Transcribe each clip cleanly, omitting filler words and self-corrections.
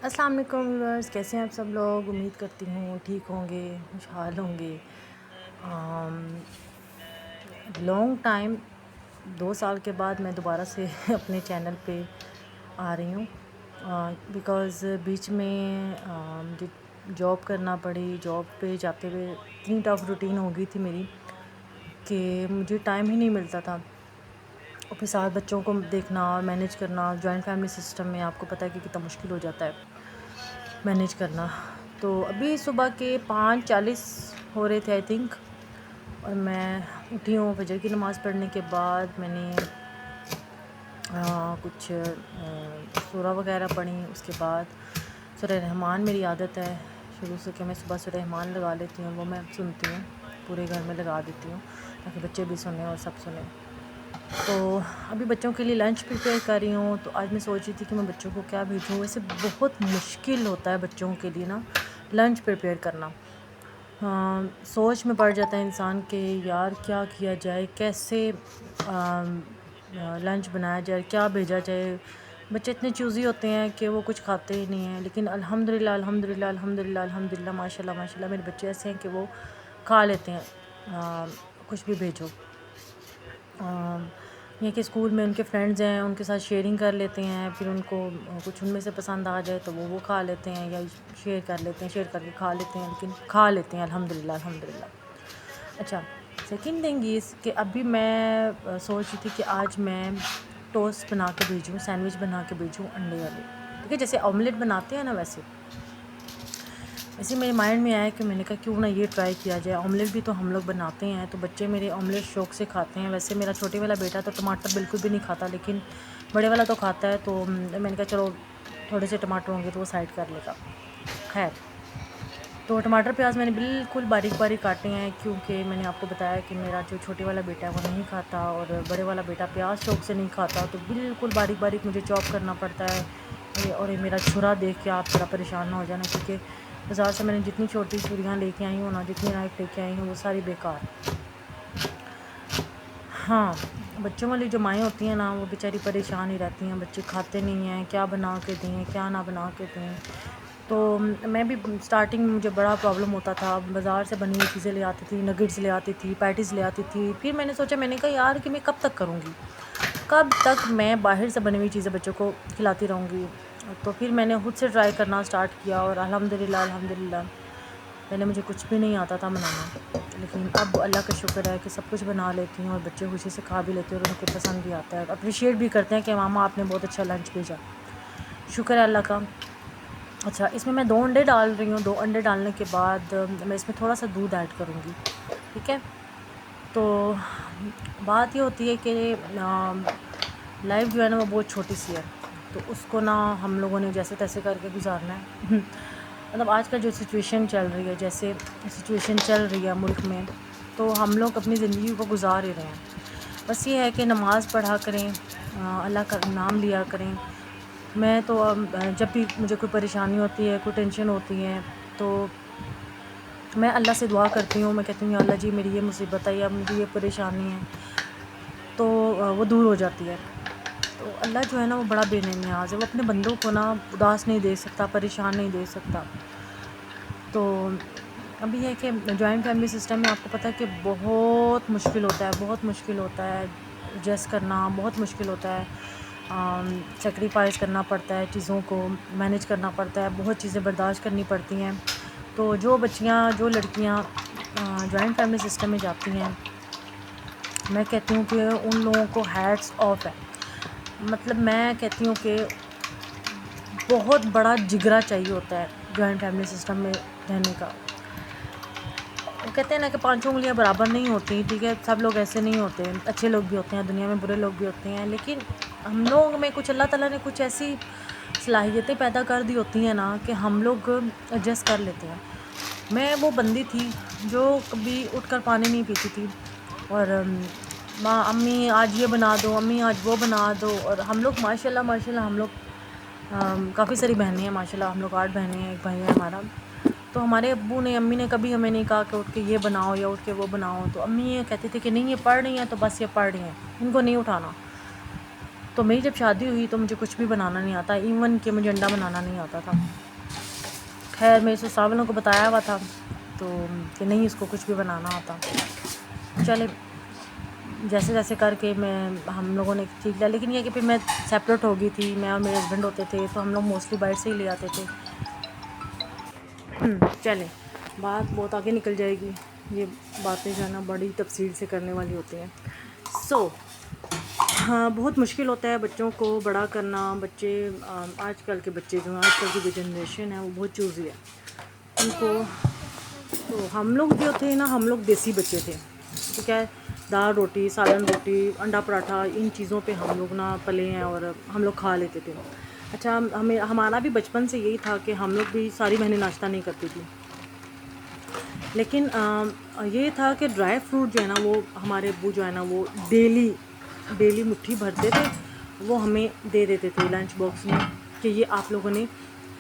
السلام علیکم ویورز، کیسے ہیں آپ سب لوگ؟ امید کرتی ہوں ٹھیک ہوں گے، خوشحال ہوں گے۔ لانگ ٹائم 2 سال کے بعد میں دوبارہ سے اپنے چینل پہ آ رہی ہوں، بیکاز بیچ میں مجھے جاب کرنا پڑی۔ جاب پہ جاتے ہوئے اتنی ٹف روٹین ہو گئی تھی میری کہ مجھے ٹائم ہی نہیں ملتا تھا، اور پھر ساتھ بچوں کو دیکھنا اور مینیج کرنا۔ جوائنٹ فیملی سسٹم میں آپ کو پتہ ہے کہ کتنا مشکل ہو جاتا ہے مینیج کرنا۔ تو ابھی صبح کے 5:40 ہو رہے تھے آئی تھنک، اور میں اٹھی ہوں فجر کی نماز پڑھنے کے بعد۔ میں نے کچھ سورہ وغیرہ پڑھی، اس کے بعد سورہ رحمان میری عادت ہے شروع سے کہ میں صبح سورہ رحمان لگا لیتی ہوں، وہ میں سنتی ہوں، پورے گھر میں لگا دیتی ہوں تاکہ بچے بھی سنیں اور سب سنیں۔ تو ابھی بچوں کے لیے لنچ پریپیئر کر رہی ہوں، تو آج میں سوچ رہی تھی کہ میں بچوں کو کیا بھیجوں۔ ویسے بہت مشکل ہوتا ہے بچوں کے لیے نا لنچ پریپیئر کرنا۔ سوچ میں پڑ جاتا ہے انسان کہ یار کیا کیا جائے، کیسے لنچ بنایا جائے، کیا بھیجا جائے۔ بچے اتنے چوزی ہوتے ہیں کہ وہ کچھ کھاتے ہی نہیں ہیں، لیکن الحمدللہ الحمدللہ الحمدللہ الحمدللہ ماشاء اللہ ماشاء اللہ میرے بچے ایسے ہیں کہ وہ کھا لیتے ہیں کچھ بھی بھیجو۔ یہ کہ اسکول میں ان کے فرینڈز ہیں، ان کے ساتھ شیئرنگ کر لیتے ہیں، پھر ان کو کچھ ان میں سے پسند آ جائے تو وہ کھا لیتے ہیں، یا شیئر کر لیتے ہیں، شیئر کر کے کھا لیتے ہیں، لیکن کھا لیتے ہیں الحمدللہ الحمدللہ۔ اچھا، سیکنڈ تھنگ از کہ ابھی میں سوچ رہی تھی کہ آج میں ٹوسٹ بنا کے بھیجوں، سینڈوچ بنا کے بھیجوں انڈے والے، ٹھیک ہے، جیسے آملیٹ بناتے ہیں نا ویسے میرے مائنڈ میں آیا کہ میں نے کہا کیوں نہ یہ ٹرائی کیا جائے۔ آملیٹ بھی تو ہم لوگ بناتے ہیں، تو بچے میرے آملیٹ شوق سے کھاتے ہیں۔ ویسے میرا چھوٹے والا بیٹا تو ٹماٹر بالکل بھی نہیں کھاتا، لیکن بڑے والا تو کھاتا ہے، تو میں نے کہا چلو تھوڑے سے ٹماٹر ہوں گے تو وہ سائڈ کر لے گا۔ خیر، تو ٹماٹر پیاز میں نے بالکل باریک باریک کاٹے ہیں، کیونکہ میں نے آپ کو بتایا کہ میرا جو چھوٹے والا بیٹا ہے وہ نہیں کھاتا، اور بڑے والا بیٹا پیاز شوق سے نہیں کھاتا، تو بالکل باریک باریک مجھے چاپ کرنا پڑتا ہے۔ اور یہ میرا چھرا دیکھ کے آپ ذرا پریشان نہ ہو جانا، کیونکہ بازار سے میں نے جتنی چھوٹی چھریاں لے کے آئی ہوں نا، جتنی نائف لے کے آئی ہوں، وہ ساری بیکار۔ ہاں، بچوں والی جو مائیں ہوتی ہیں نا وہ بیچاری پریشان ہی رہتی ہیں، بچے کھاتے نہیں ہیں، کیا بنا کے دیں کیا نہ بنا کے دیں۔ تو میں بھی اسٹارٹنگ میں مجھے بڑا پرابلم ہوتا تھا، بازار سے بنی ہوئی چیزیں لے آتی تھی، نگیٹس لے آتی تھی، پیٹیز لے آتی تھی۔ پھر میں نے سوچا، میں نے کہا یار کہ میں کب تک کروں گی، کب تک میں باہر سے بنی ہوئی چیزیں بچوں کو کھلاتی رہوں گی۔ تو پھر میں نے خود سے ٹرائی کرنا اسٹارٹ کیا، اور الحمدللہ الحمدللہ پہلے مجھے کچھ بھی نہیں آتا تھا بنانا، لیکن اب اللہ کا شکر ہے کہ سب کچھ بنا لیتی ہوں، اور بچے خوشی سے کھا بھی لیتے ہیں، اور ان کو پسند بھی آتا ہے، اپریشیٹ بھی کرتے ہیں کہ ماما آپ نے بہت اچھا لنچ بھیجا، شکر ہے اللہ کا۔ اچھا، اس میں 2 انڈے ڈال رہی ہوں۔ 2 انڈے ڈالنے کے بعد میں اس میں تھوڑا سا دودھ ایڈ کروں گی، ٹھیک ہے۔ تو بات یہ ہوتی ہے کہ لائف جو ہے نا وہ بہت چھوٹی سی ہے، تو اس کو نا ہم لوگوں نے جیسے تیسے کر کے گزارنا ہے۔ مطلب آج کل جو سچویشن چل رہی ہے، جیسے سچویشن چل رہی ہے ملک میں، تو ہم لوگ اپنی زندگی کو گزار ہی رہے ہیں۔ بس یہ ہے کہ نماز پڑھا کریں، اللہ کا نام لیا کریں۔ میں تو جب بھی مجھے کوئی پریشانی ہوتی ہے، کوئی ٹینشن ہوتی ہے، تو میں اللہ سے دعا کرتی ہوں۔ میں کہتی ہوں یا اللہ جی میری یہ مصیبت ہے، یا مجھے یہ پریشانی ہے، تو وہ دور ہو جاتی ہے۔ تو اللہ جو ہے نا وہ بڑا بے نیاز ہے، وہ اپنے بندوں کو نا اداس نہیں دے سکتا، پریشان نہیں دے سکتا۔ تو ابھی یہ ہے کہ جوائنٹ فیملی سسٹم میں آپ کو پتہ ہے کہ بہت مشکل ہوتا ہے، بہت مشکل ہوتا ہے ایڈجسٹ کرنا، بہت مشکل ہوتا ہے، سیکریفائز کرنا پڑتا ہے، چیزوں کو مینیج کرنا پڑتا ہے، بہت چیزیں برداشت کرنی پڑتی ہیں۔ تو جو بچیاں، جو لڑکیاں جوائنٹ فیملی سسٹم میں جاتی ہیں، میں کہتی ہوں کہ ان لوگوں کو ہیٹس آف ہے۔ مطلب میں کہتی ہوں کہ بہت بڑا جگرا چاہیے ہوتا ہے جوائنٹ فیملی سسٹم میں رہنے کا۔ وہ کہتے ہیں نا کہ 5 انگلیاں برابر نہیں ہوتی، ٹھیک ہے، سب لوگ ایسے نہیں ہوتے، اچھے لوگ بھی ہوتے ہیں دنیا میں، برے لوگ بھی ہوتے ہیں، لیکن ہم لوگ میں کچھ اللہ تعالیٰ نے کچھ ایسی صلاحیتیں پیدا کر دی ہوتی ہیں نا کہ ہم لوگ ایڈجسٹ کر لیتے ہیں۔ میں وہ بندی تھی جو کبھی اٹھ کر پانی نہیں پیتی تھی، اور ماں امی آج یہ بنا دو، امی آج وہ بنا دو، اور ہم لوگ ماشاء اللہ ہم لوگ کافی ساری بہنیں ہیں، ماشاء اللہ ہم لوگ 8 بہنیں ہیں، ایک بھائی ہے ہمارا۔ تو ہمارے ابو نے، امی نے کبھی ہمیں نہیں کہا کہ اٹھ کے یہ بناؤ یا اٹھ کے وہ بناؤ۔ تو امی یہ کہتی تھی کہ نہیں یہ پڑھ رہی ہیں تو بس یہ پڑھ رہی ہیں، ان کو نہیں اٹھانا۔ تو میری جب شادی ہوئی تو مجھے کچھ بھی بنانا نہیں آتا، ایون کہ مجھے انڈا بنانا نہیں آتا تھا. خیر میرے سسرال والوں کو بتایا ہوا تھا تو کہ نہیں اس کو کچھ بھی بنانا آتا. چلے جیسے جیسے کر کے ہم لوگوں نے سیکھ لیا. لیکن یہ کہ پھر میں سیپریٹ ہو گئی تھی، میں اور میرے ہسبینڈ ہوتے تھے تو ہم لوگ موسٹلی باہر سے ہی لے آتے تھے. چلیں بات بہت آگے نکل جائے گی، یہ باتیں جو ہے نا بڑی تفصیل سے کرنے والی ہوتی ہیں. ہاں بہت مشکل ہوتا ہے بچوں کو بڑا کرنا. بچے آج کل کے بچے جو ہیں، آج کل کی جو جنریشن ہے وہ بہت چوزی ہے. ان کو تو ہم لوگ جو تھے نا، ہم لوگ دیسی بچے تھے، ٹھیک ہے. دال روٹی، سالن روٹی، انڈا پراٹھا، ان چیزوں پہ ہم لوگ نا پلے ہیں اور ہم لوگ کھا لیتے تھے. اچھا ہمارا بھی بچپن سے یہی تھا کہ ہم لوگ بھی ساری بہنیں ناشتہ نہیں کرتی تھی. لیکن یہ تھا کہ ڈرائی فروٹ جو ہے نا وہ ہمارے ابو جو ہے نا وہ ڈیلی مٹھی بھرتے تھے، وہ ہمیں دے دیتے تھے لنچ باکس میں کہ یہ آپ لوگوں نے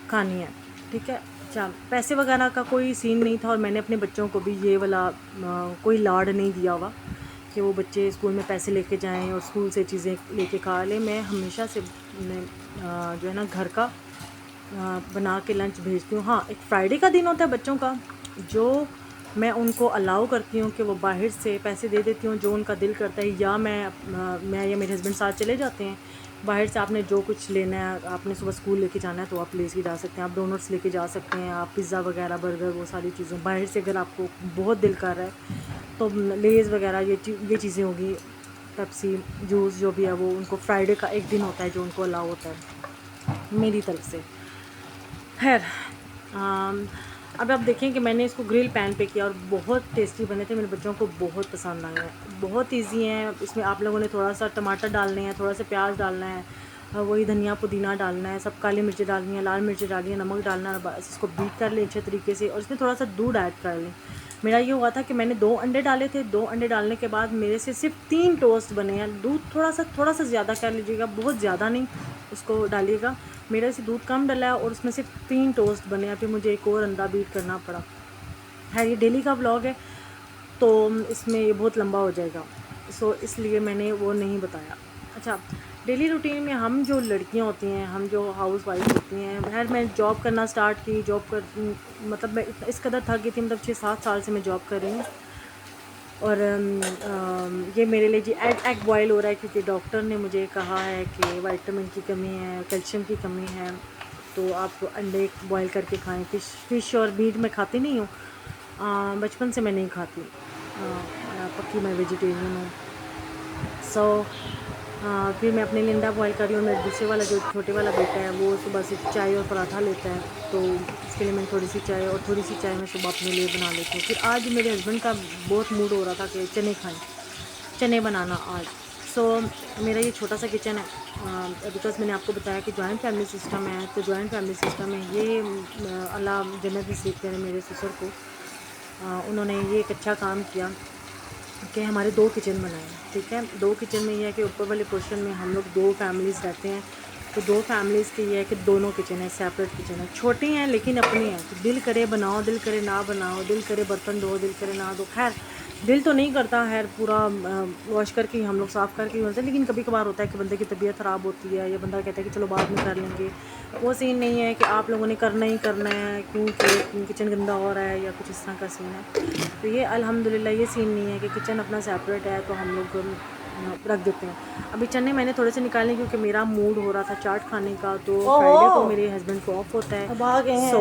کھانی ہے، ٹھیک ہے. اچھا پیسے وغیرہ کا کوئی سین نہیں تھا، اور میں نے اپنے بچوں کو بھی یہ والا کوئی لاڈ نہیں دیا ہوا کہ وہ بچے اسکول میں پیسے لے کے جائیں اور اسکول سے چیزیں لے کے کھا لیں. میں ہمیشہ سے جو ہے نا گھر کا بنا کے لنچ بھیجتی ہوں. ہاں ایک فرائیڈے کا دن ہوتا ہے بچوں کا، جو میں ان کو الاؤ کرتی ہوں کہ وہ باہر سے پیسے دے دیتی ہوں جو ان کا دل کرتا ہے، یا میں یا میرے ہسبینڈ ساتھ چلے جاتے ہیں باہر سے. آپ نے جو کچھ لینا ہے، آپ نے صبح اسکول لے کے جانا ہے تو آپ لے کے جا سکتے ہیں، آپ ڈونٹس لے کے جا سکتے ہیں، آپ پیزا وغیرہ برگر وہ ساری چیزیں باہر سے. اگر آپ کو بہت دل کر رہا ہے تو لیز وغیرہ یہ چیزیں ہوگی، پیپسی جوس جو بھی ہے وہ ان کو فرائیڈے کا ایک دن ہوتا ہے جو ان کو الاؤ ہوتا ہے میری طرف سے. خیر اب آپ دیکھیں کہ میں نے اس کو گرل پین پہ کیا اور بہت ٹیسٹی بنے تھے. میرے بچوں کو بہت پسند آئے ہیں. بہت ایزی ہیں. اس میں آپ لوگوں نے تھوڑا سا ٹماٹر ڈالنے ہیں، تھوڑا سا پیاز ڈالنا ہے، وہی دھنیا پودینہ ڈالنا ہے، سب کالی مرچیں ڈالنی ہے، لال مرچیں ڈالنی ہے، نمک ڈالنا ہے. بس اس کو بیٹ کر لیں اچھے طریقے سے، اور اس میں تھوڑا سا دودھ ایڈ کر لیں. میرا یہ ہوا تھا کہ میں نے 2 انڈے ڈالے تھے. 2 انڈے ڈالنے کے بعد میرے سے صرف 3 ٹوسٹ بنے ہیں. دودھ تھوڑا سا زیادہ کر لیجیے گا، بہت زیادہ نہیں اس کو ڈالیے گا. میرے سے دودھ کم ڈلا ہے اور اس میں صرف 3 ٹوسٹ بنے ہیں. پھر مجھے ایک اور انڈا بیٹ کرنا پڑا. ہے یہ ڈیلی کا ولاگ ہے تو اس میں یہ بہت لمبا ہو جائے گا، اس لیے میں نے وہ نہیں بتایا. اچھا ڈیلی روٹین میں ہم جو لڑکیاں ہوتی ہیں، ہم جو ہاؤس وائف ہوتی ہیں، خیر میں جاب کرنا سٹارٹ کی. مطلب میں اس قدر تھک گئی تھی، مطلب 6-7 سال سے میں جاب کر رہی ہوں. اور یہ میرے لیے جی ایگ بوائل ہو رہا ہے کیونکہ ڈاکٹر نے مجھے کہا ہے کہ وائٹامن کی کمی ہے، کیلشیم کی کمی ہے، تو آپ انڈے بوائل کر کے کھائیں. فش اور میٹ میں کھاتی نہیں ہوں، بچپن سے میں نہیں کھاتی، پکی میں ویجیٹیرین ہوں. پھر میں اپنے لیے انڈا بوائل کر رہی ہوں. میرے دوسرے والا جو چھوٹے والا بیٹا ہے وہ صبح سے چائے اور پراٹھا لیتا ہے، تو اس کے لیے میں تھوڑی سی چائے میں صبح اپنے لیے بنا لیتی ہوں. پھر آج میرے ہسبینڈ کا بہت موڈ ہو رہا تھا کہ چنے کھائیں، چنے بنانا آج. میرا یہ چھوٹا سا کچن ہے، بیکاز میں نے آپ کو بتایا کہ جوائنٹ فیملی سسٹم ہے. تو جوائنٹ فیملی سسٹم میں یہ اللہ جنت نصیب کرے میرے سسر کو، انہوں نے یہ ایک اچھا کام کیا کہ ہمارے 2 کچن بنائے. ٹھیک ہے، 2 کچن میں یہ ہے کہ اوپر والے پورشن میں ہم لوگ 2 فیملیز رہتے ہیں، تو 2 فیملیز کے یہ ہے کہ دونوں کچن ہیں، سیپریٹ کچن ہے. چھوٹی ہیں لیکن اپنی ہیں، تو دل کرے بناؤ، دل کرے نہ بناؤ، دل کرے برتن دھو، دل کرے نہ دھو. خیر دل تو نہیں کرتا، خیر پورا واش کر کے ہم لوگ صاف کر کے ہوتے ہیں. لیکن کبھی کبھار ہوتا ہے کہ بندے کی طبیعت خراب ہوتی ہے، یا بندہ کہتا ہے کہ چلو بعد میں کر لیں گے. وہ سین نہیں ہے کہ آپ لوگوں نے کرنا ہی کرنا ہے کیونکہ کچن گندا ہو رہا ہے یا کچھ اس طرح کا سین ہے. تو یہ الحمدللہ یہ سین نہیں ہے کہ کچن اپنا سیپریٹ ہے تو ہم لوگ رکھ دیتے ہیں. ابھی چنے میں نے تھوڑے سے نکالنے کیونکہ میرا موڈ ہو رہا تھا چاٹ کھانے کا، تو فرائیڈے کو میرے ہسبینڈ کو آف ہوتا ہے. اب آ گئے ہیں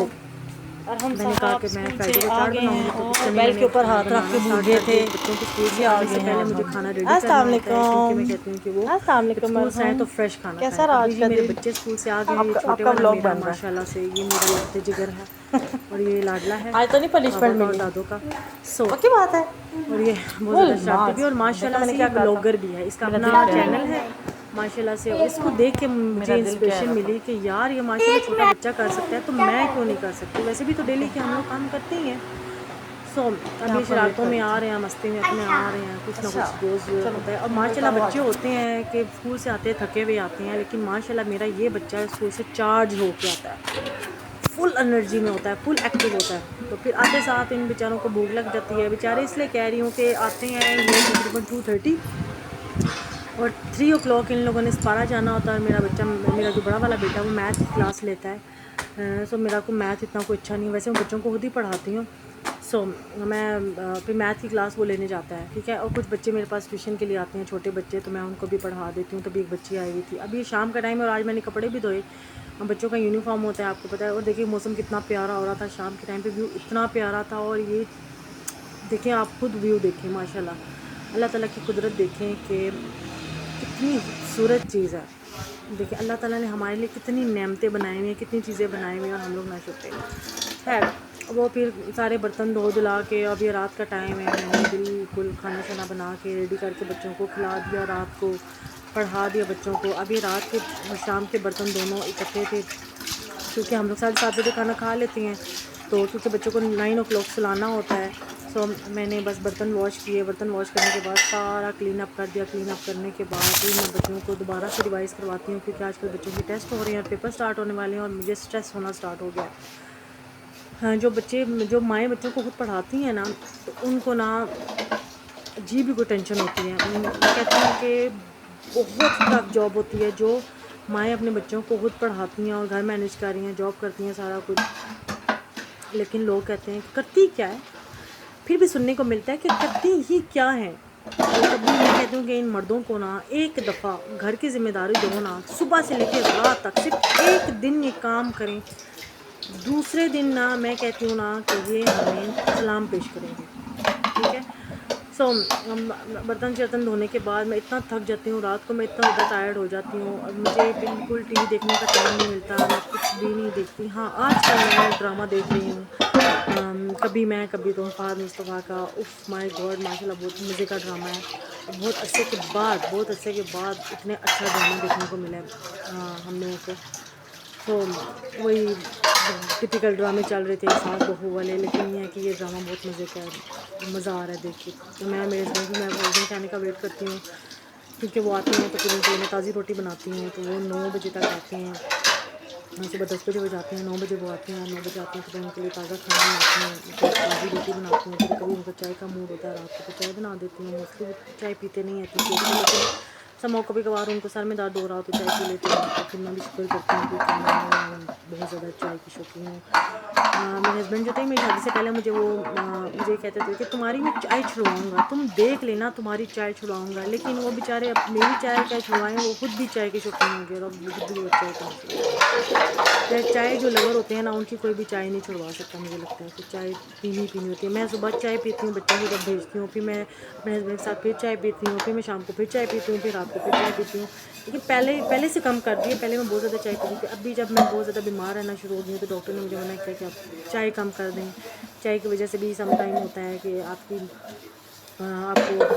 اور ہم میں نے کہا صاحب کہ میں اسکول سے فرائیڈے کو آ چاٹ گئے بناؤں ہیں گی، تو اور چنے میں بیل کے نے اوپر ہاتھ رکھ بنانا کے اسٹارٹ بھول گئے کر تھے. دیے. بچوں کو اسکول سے یہ آ آنے سے گئے ہیں پہلے اب مجھے ہم. کھانا ریڈی کرنا السلام ہوتا ہے، کیونکہ میں علیکم. کہتی ہوں کہ وہ السلام جب علیکم اسکول سے آئیں مرحوم. تو فریش کھانا کیسا کھائیں. رہا ابھی آج جی کا میرے دن؟ بچے اسکول سے آ گئے ہیں. یہ آپ چھوٹے کا والا بلاگ میرا بن رہا ماشاء اللہ سے یہ میرا لگتے جگر ہے، اور یہ لاڈلا ہے ہے. آج تو نہیں پاپا پنشمنٹ کا اور ملی، دادوں کا. پکی بات ہے. اور یہ بہت بول زیادہ شرارتی بھی، اور ماشاء دیکھا اللہ میں نے سے کیا یہ کہا تھا. بلاگر بھی ہے. اس کا میرا اپنا دل کہہ چینل رہا ہے ماشاء اللہ سے، اور اس کو دیکھ کے میرا مجھے دل کہہ انسپریشن رہا ملی کہ یار یہ ماشاء اللہ چھوٹا بچہ کر سکتا ہے تو میں کیوں نہیں کر سکتی. ویسے بھی تو ڈیلی کے ہم لوگ کام کرتے ہی ہیں. اب یہاں یہ پر ویٹ شرارتوں کر میں رہی آ تھی. رہے ہیں، مستی میں اپنے آ رہے ہیں، کچھ نہ اچھا کچھ روز چلو ہوتا ہے. اور میں نے ماشاء کہا اللہ وہ آ بچے جائے. ہوتے ہیں کہ اسکول سے آتے ہیں تھکے ہوئے آتے ہیں، لیکن ماشاء اللہ میرا یہ بچہ اسکول سے چارج ہو کے آتا ہے، فل انرجی میں ہوتا ہے، فل ایکٹیو ہوتا ہے. تو پھر آتے ساتھ ان بیچاروں کو بھوک لگ جاتی ہے. بیچارے اس لیے کہہ رہی ہوں کہ آتے ہیں یہ تقریباً 2:30، اور 3 o'clock ان لوگوں نے سپارہ جانا ہوتا ہے. اور میرا جو بڑا والا بیٹا وہ میتھ کی کلاس لیتا ہے. سو میرا کو میتھ اتنا کوئی اچھا نہیں ہے. ویسے میں بچوں کو خود ہی پڑھاتی ہوں. سو میں پھر میتھ کی کلاس وہ لینے جاتا ہے, ٹھیک ہے. اور کچھ بچے میرے پاس ٹیوشن کے لیے آتے ہیں, چھوٹے بچے, تو میں ان کو بھی پڑھا دیتی ہوں. تو بھی ایک بچی آئی ہوئی تھی. ابھی یہ شام کا ٹائم ہے اور آج میں نے کپڑے بھی دھوئے. بچوں کا یونیفارم ہوتا ہے, آپ کو پتہ ہے. اور دیکھیے موسم کتنا پیارا ہو رہا تھا شام کے ٹائم پہ, ویو اتنا پیارا تھا. اور یہ دیکھیں, آپ خود ویو دیکھیں, ماشاء اللہ, اللہ تعالیٰ کی قدرت دیکھیں کہ کتنی خوبصورت چیز ہے. دیکھیں اللہ تعالیٰ نے ہمارے لیے کتنی نعمتیں بنائی ہوئی ہیں, کتنی چیزیں بنائی ہوئی ہیں, اور ہم لوگ نہ شکرے. خیر, وہ پھر سارے برتن دھو دھلا کے, اب یہ رات کا ٹائم ہے, میں نے بالکل کھانا شانا بنا کے ریڈی کر کے بچوں کو کھلا دیا, رات کو پڑھا دیا بچوں کو. اب یہ رات کے اور شام کے برتن دونوں اکٹھے تھے, کیونکہ ہم لوگ 7:30 بجے کھانا کھا لیتے ہیں. تو کیونکہ بچوں کو 9 o'clock سلانا ہوتا ہے. سو میں نے بس برتن واش کیے. برتن واش کرنے کے بعد سارا کلین اپ کر دیا. کلین اپ کرنے کے بعد پھر میں بچوں کو دوبارہ سے ریوائز کرواتی ہوں, کیونکہ آج کل بچوں کے ٹیسٹ ہو رہے ہیں اور پیپر سٹارٹ ہونے والے ہیں, اور مجھے اسٹریس ہونا سٹارٹ ہو گیا. ہاں, جو مائیں بچوں کو خود پڑھاتی ہیں نا, تو ان کو نا عجیب ہی کوئی ٹینشن ہوتی ہے. کہتی ہیں کہ بہت ٹف جاب ہوتی ہے جو مائیں اپنے بچوں کو خود پڑھاتی ہیں اور گھر مینیج کر رہی ہیں, جاب کرتی ہیں, سارا کچھ. لیکن لوگ کہتے ہیں کرتی کیا ہے, پھر بھی سننے کو ملتا ہے کہ کرتی ہی کیا ہے. کبھی میں کہتی ہوں کہ ان مردوں کو نا ایک دفعہ گھر کی ذمہ داری دو نا, صبح سے لے کے رات تک صرف ایک دن یہ کام کریں, دوسرے دن نا میں کہتی ہوں نا کہ یہ ہمیں سلام پیش کریں گے, ٹھیک ہے. سو برتن شرتن دھونے کے بعد میں اتنا تھک جاتی ہوں, رات کو میں اتنا زیادہ ٹائرڈ ہو جاتی ہوں, اور مجھے بالکل ٹی وی دیکھنے کا ٹائم نہیں ملتا, میں کچھ بھی نہیں دیکھتی. ہاں, آج کل میں ڈرامہ دیکھ رہی ہوں, کبھی میں کبھی تم, فہد مصطفیٰ کا. اف مائی گاڈ, ماشاء اللہ بہت مزے کا ڈرامہ ہے. بہت عرصے کے بعد اتنے اچھا ڈرامہ دیکھنے کو ملا ہم لوگوں کو. تو وہی ٹپیکل ڈرامے چل رہے تھے ساس بہو والے, لیکن یہ ہے کہ یہ ڈرامہ بہت مزے کا ہے, مزہ آ رہا ہے دیکھ کے. تو میں میرے ہسبینڈ کے آنے کا ویٹ کرتی ہوں, کیونکہ وہ آتے ہیں تو پھر ان کے لیے میں تازی روٹی بناتی ہوں. تو وہ 9 بجے تک آتے ہیں, صبح 10 بجے وہ جاتے ہیں, 9 بجے وہ آتے ہیں, 9 بجے آتے ہیں تو میں ان کے لیے تازہ کھانا بناتی ہوں, پھر تازی روٹی بناتی ہوں. پھر کبھی ان کا چائے کا موڈ ہوتا ہے رات کو تو چائے بنا دیتی ہوں. موسٹلی وہ چائے پیتے نہیں ہیں لیکن سمو کبھی کبھار ان کو سر میں درد ہو رہا ہو تو چائے پی لیتے ہیں. تو پھر میں بھی شکر کرتی ہوں کہ میں بہت زیادہ چائے کی شوقین ہوں. میرے ہسبینڈ جو تھے میری شادی سے پہلے مجھے کہتے تھے کہ تمہاری میں چائے چھڑواؤں گا, تم دیکھ لینا تمہاری چائے چھڑواؤں گا. لیکن وہ بیچارے اب میری چائے کیا چھڑوائیں, وہ خود بھی چائے کے شوقین ہو گئے, اور اب خود بھی چائے پیتے. چائے جو لور ہوتے ہیں نا, ان کی کوئی بھی چائے نہیں چھڑوا سکتا. مجھے لگتا ہے کہ چائے پینی پینی ہوتی ہے. میں صبح چائے پیتی ہوں, بچوں کو جب بھیجتی ہوں, پھر میں اپنے ہسبینڈ کے ساتھ پھر چائے پیتی ہوں, پھر میں شام کو پھر چائے پیتی ہوں, پھر رات کو پھر چائے پیتی ہوں. لیکن پہلے سے کم کر دی ہے. پہلے میں بہت زیادہ چائے پیتی تھی. اب بھی جب میں بہت زیادہ بیمار رہنا شروع ہو گئی ہوں تو ڈاکٹر نے مجھے منع کیا کہ آپ چائے کم کر دیں. چائے کی وجہ سے بھی سم ٹائم ہوتا ہے کہ آپ کو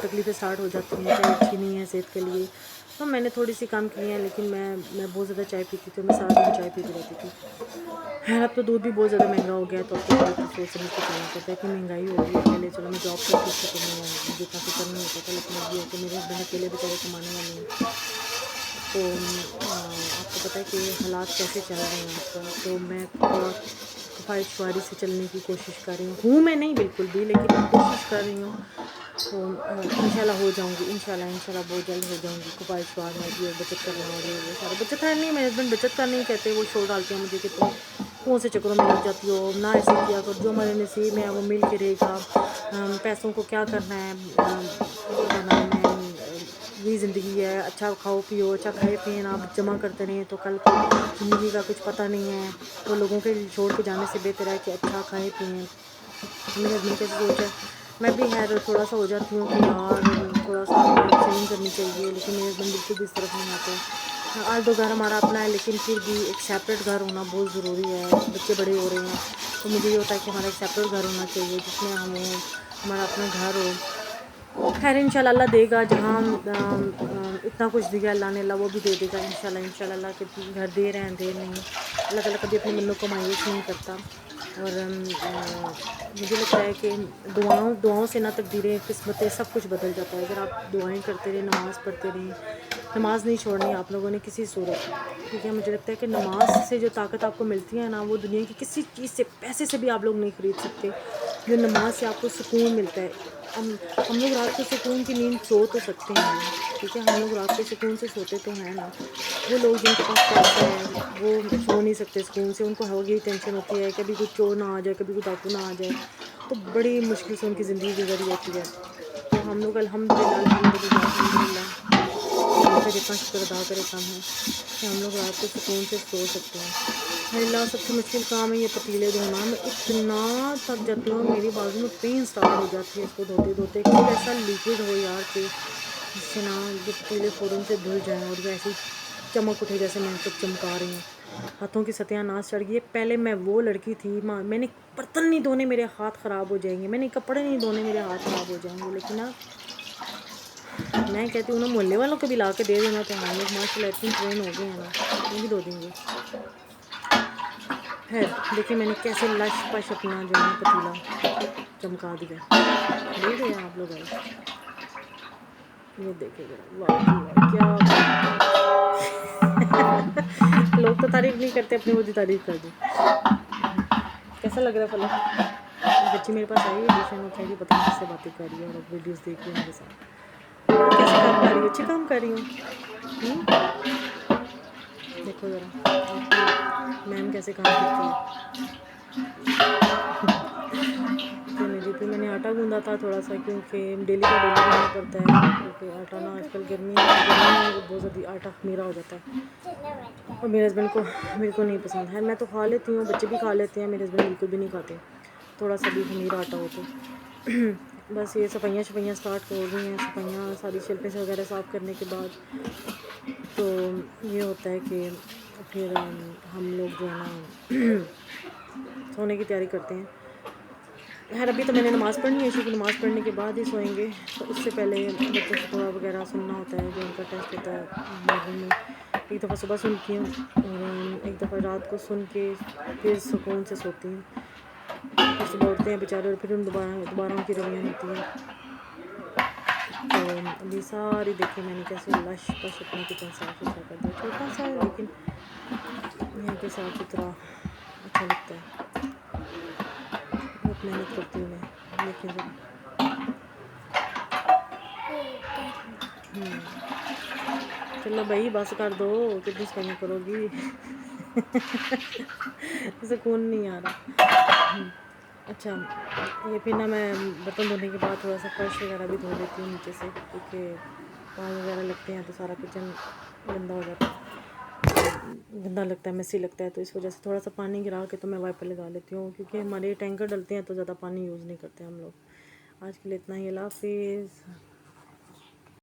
تکلیفیں اسٹارٹ ہو جاتی ہیں, چائے اچھی نہیں ہے صحت کے لیے. تو میں نے تھوڑی سی کم کی ہیں, لیکن میں بہت زیادہ چائے پیتی تھی, میں سارا دن چائے پیتی رہتی تھی. خیر, اب تو دودھ بھی بہت زیادہ مہنگا ہو گیا ہے, تو اب تو سوچ سمجھ کے چلنا پڑتا ہے کہ مہنگائی ہو گئی ہے. پہلے چلو میں جاب کرتی تھی تو مجھے اتنا فکر نہیں ہوتا تھا, لیکن اب یہ ہے کہ میرے ہسبینڈ اکیلے بیچارے کمانے والے ہیں. تو آپ کو پتہ ہے کہ حالات کیسے چل رہے ہیں آج کل. تو میں تھوڑا خواہشواری سے چلنے کی کوشش کر رہی ہوں. میں نہیں بالکل بھی, لیکن میں کوشش کر رہی ہوں. تو انشاءاللہ ہو جاؤں گی, انشاءاللہ بہت جلد ہو جاؤں گی. خواہشوار ہے کہ بچت کرنا ہو رہی ہے, وہ سارا بچت ہے نہیں. میرے ہسبینڈ بچت کا نہیں کہتے, وہ شور ڈالتے ہیں مجھے کہ تم کون سے چکروں میں لگ جاتی ہو, نہ ایسے کیا کر, جو ہمارے نصیب میں ہے وہ مل کے رہے گا. پیسوں کو کیا کرنا ہے, کیا نام ہے, وہی زندگی ہے. اچھا کھاؤ پیو, اچھا کھائے پییں, آپ جمع کرتے رہیں تو کل کو زندگی کا کچھ پتہ نہیں ہے. تو لوگوں کے چھوڑ کے جانے سے بہتر ہے کہ اچھا کھائیں پئیں. میرے ہسبینڈ کیسے سوچ ہے, میں بھی خیر تھوڑا سا ہو جاتی ہوں کہ یار تھوڑا سا سیونگ کرنی چاہیے, لیکن میرے ہسبینڈ بالکل بھی اس طرف نہیں آتے. آج 2 گھر ہمارا اپنا ہے, لیکن پھر بھی ایک سیپریٹ گھر ہونا بہت ضروری ہے. بچے بڑے ہو رہے ہیں تو مجھے یہ ہوتا ہے کہ ہمارا ایک سیپریٹ گھر ہونا چاہیے, جس میں ہمارا اپنا گھر ہو. خیر انشاءاللہ اللہ دے گا, جہاں اتنا کچھ دیا اللہ نے, اللہ وہ بھی دے دے گا انشاءاللہ. اللہ کے گھر دے رہے ہیں, دیر نہیں. اللہ تعالیٰ کبھی اپنی منتوں کو مایوس نہیں کرتا. اور مجھے لگتا ہے کہ دعاؤں سے نہ تقدیریں, قسمتیں, سب کچھ بدل جاتا ہے. اگر آپ دعائیں کرتے رہیں, نماز پڑھتے رہیں, نماز نہیں چھوڑنی آپ لوگوں نے کسی صورت, ٹھیک ہے. مجھے لگتا ہے کہ نماز سے جو طاقت آپ کو ملتی ہے نا, وہ دنیا کی کسی چیز سے, پیسے سے بھی آپ لوگ نہیں خرید سکتے. جو نماز سے آپ کو سکون ملتا ہے. ہم لوگ رات کو سکون کی نیند سو تو سکتے ہیں، ٹھیک ہے، ہم لوگ رات کو سکون سے سوتے تو ہیں نا. وہ لوگ جن کے پاس پیسہ ہے وہ سو نہیں سکتے سکون سے، ان کو ہوگی ٹینشن ہوتی ہے کبھی کوئی چور نہ آ جائے، کبھی کوئی ڈاکو نہ آ جائے، تو بڑی مشکل سے ان کی زندگی گزر ہوتی ہے. تو ہم لوگ الحمدللہ اللہ کا جتنا شکر ادا کرے کم ہے کہ ہم لوگ رات کو سکون سے سو سکتے ہیں. اللہ سب سے مشکل کام ہے یہ پتیلے دھونا. میں اتنا تھک جاتی ہوں، میری بازو میں پین اسٹارٹ ہو جاتی ہے اس کو دھوتے دھوتے. کوئی ایسا لیکوڈ ہو یار کہ جس سے نا یہ پتیلے فوراً سے دھل جائیں اور یہ ایسی چمک اٹھے جیسے میں تک چمکا رہی ہوں. ہاتھوں کی ستیاں ناز چڑھ گئی ہے. پہلے میں وہ لڑکی تھی، میں نے برتن نہیں دھونے میرے ہاتھ خراب ہو جائیں گے، میں نے کپڑے نہیں دھونے میرے ہاتھ خراب ہو جائیں گے، لیکن اب میں کہتی ہوں نا محلے والوں کو بھی لا کے دے دینا تو ہم لوگ ماشاء اللہ اتنی ٹرین ہو گئے ہیں نا، وہ بھی دھو دیں گے. خیر دیکھیں میں نے کیسے لش پش اپنا جو ہے نا پتیلا چمکا دیا. دیکھ رہے ہیں آپ لوگ؟ یہ دیکھیں ذرا، واہ جی واہ کیا لوگ تو تعریف نہیں کرتے، اپنی خود ہی تعریف کر دی. کیسا لگ رہا ہے فلک؟ بچی میرے پاس آئی ہے ٹیوشن، وہ کہہ رہی ہے پتہ نہیں کس سے باتیں کر رہی ہے اور اب ویڈیوز دیکھ رہی ہے میرے ساتھ. کیسے کام کر رہی ہو؟ اچھے کام کر رہی ہوں. دیکھو ذرا آپ کی میم کیسے کام کرتی ہے. کہنے دی تھی میں نے آٹا گوندا تھا تھوڑا سا، کیونکہ ڈیلی کا ڈیلی گوندنا پڑتا ہے، کیونکہ آٹا نا آج کل گرمی میں بہت زیادہ آٹا خمیرہ ہو جاتا ہے اور میرے ہسبینڈ کو میرے کو نہیں پسند ہے. میں تو کھا لیتی ہوں، بچے بھی کھا لیتے ہیں، میرے ہسبینڈ بالکل بھی نہیں کھاتے تھوڑا سا بھی خمیرہ آٹا ہو تو. بس یہ صفائیاں اسٹارٹ ہو گئی ہیں، صفائیاں ساری شیلفیں سے وغیرہ صاف کرنے کے بعد تو یہ ہوتا ہے کہ پھر ہم لوگ جو ہے نا سونے کی تیاری کرتے ہیں. خیر ابھی تو میں نے نماز پڑھنی ہے، عشاء کی نماز پڑھنے کے بعد ہی سوئیں گے. تو اس سے پہلے بچوں سے دعا وغیرہ سننا ہوتا ہے، جو ان کا ٹیسٹ ہوتا ہے مارننگ میں. ایک دفعہ صبح سنتی ہوں اور ایک دفعہ رات کو سن کے پھر سکون سے سوتی ہوں. پھر صبح اٹھتے ہیں بیچارے اور پھر دوبارہ ان کی رویاں ہوتی ہیں. تو ابھی ساری دیکھیں میں نے کیسے لش پش اپنا کچن صاف ستھرا کر دیا. چھوٹا سا ہے لیکن یہ ہے کہ صاف ستھرا اچھا لگتا ہے. بہت محنت کرتی ہوں میں، دیکھیں ذرا. چلو بھائی بس کر دو، کتنی صفائیاں کرو گی. سکون نہیں آ رہا. اچھا یہ پھر نا میں برتن دھونے کے بعد تھوڑا سا فرش وغیرہ بھی دھو لیتی ہوں نیچے سے، کیونکہ پاؤں وغیرہ لگتے ہیں تو سارا کچن گندا ہو جاتا ہے، گندا لگتا ہے، میسی لگتا ہے. تو اس وجہ سے تھوڑا سا پانی گرا کے تو میں وائپر لگا لیتی ہوں، کیونکہ ہمارے ٹینکر ڈلتے ہیں تو زیادہ پانی یوز نہیں کرتے ہم لوگ. آج کے لیے اتنا ہی، اللہ حافظ.